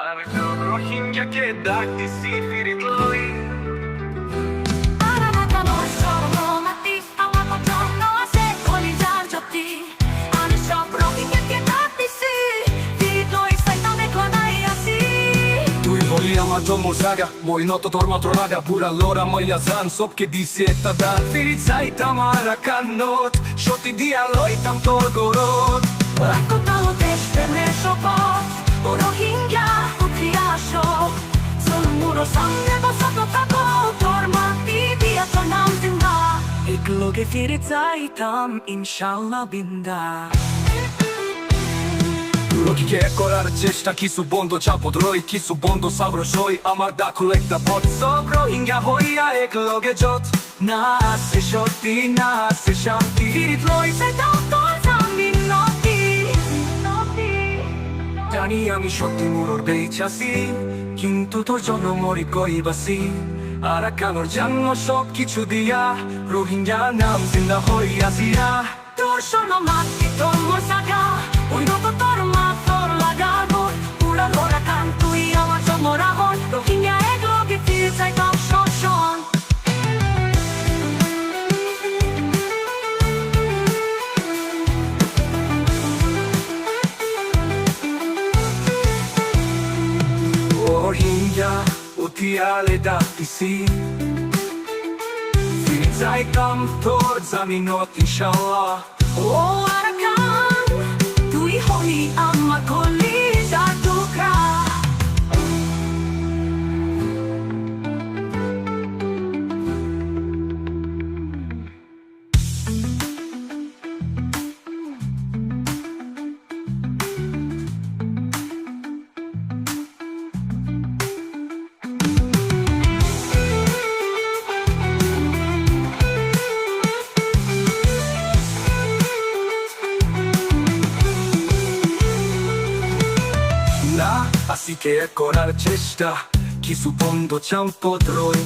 আমি তো রোহিঙ্গাকে ডাকতেছি ফিরিত লই। তুই বলি আমার জন্ম জাগা মই নত তোর মাত্র রাগা পুরা লোরা মাইয়া জান সবকে দিছে একটা দান ফিরি চাইতাম আর কান্নত সত্যি দিয়া লইতাম তোর গরত একলগে ফিরে চাইতাম ইনশাল্লাহ বিন্দা রোগীকে করার চেষ্টা কিছু বন্ধ চাপত রই কিছু বন্ধ সাবর সই আমার দাখল একটা পথ সব রোহিঙ্গা হইয়া একলগে যত না আছে সত্যি না আছে শান্তি ফিরিত লই চাইতাম তোর জামিন নতি জানি আমি সত্যি মোর বেইচাছি কিন্তু তোর জন্য মরি কইবাসি আর কানোর জন্ম সব কিছু দিয়া রোহিঙ্গা নাম জিন্দা হইয়াছিয়া তোর শোনো মাটি তোর মোর জাগা ওই নত তোর মা তোর লাগাবো পুরা লোরা কান তুই আমার জন্ম রাহন রোহিঙ্গা একলগে ফিরে চাইতাম শোন রোহিঙ্গা উঠিয়ালে ডাকতেছি ফিরে চাইতাম তোর জামিনত ইনশাল্লাহ ও আরাকান তুই হলি আমার কলিজার টুকরা আসিকে করার চেষ্টা কিছু বন্ধ চাম্পত রই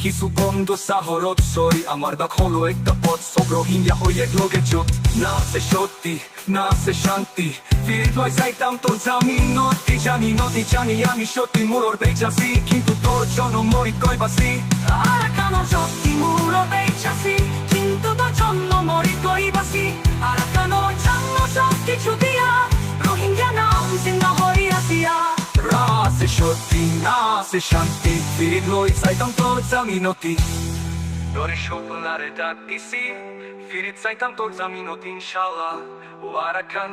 কিছু বন্ধ সাহরত সই আমার দাগ হলো একটা পথ সব রোহিঙ্গা হয়ে একলগে জোট না আছে সত্যি না আছে শান্তি ফিরিত লই চাইতাম তোর জামিন নতি জানি আমি সত্যি মোর বেইচাছি কিন্তু তোর জন্য মরি কইবাসি আর কানো সত্যি মোর বেইচাছি কিন্তু তোর জন্য মরি কইবাসি আর কানো জন্য সব কিছু দিয়া রোহিঙ্গা নাম জিন্দা হইয়াছিয়া আছে সত্যি না আছে শান্তি ফিরিত লই চাইতাম তোর জামিনতি তোর স্বপ্নারে ডাকতেছি ফিরিত চাইতাম তোর জামিনতি ইনশাল্লাহ ও আরাকান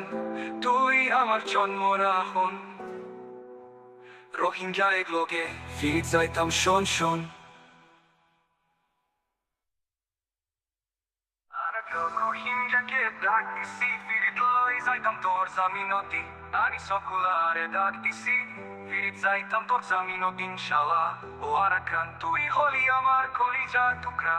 তুই আমার জন্ম রাহন রোহিঙ্গা একলগে ফিরিত চাইতাম শোন রোহিঙ্গাকে ডাকতেছি ফিরিত লই চাইতাম তোর জামিনতি আমি সকলারে ডাকতেছি ফিরিত চাইতাম তোর জামিনতি ইনশাল্লাহ ও আরাকান তুই হলি আমার কলিজার টুকরা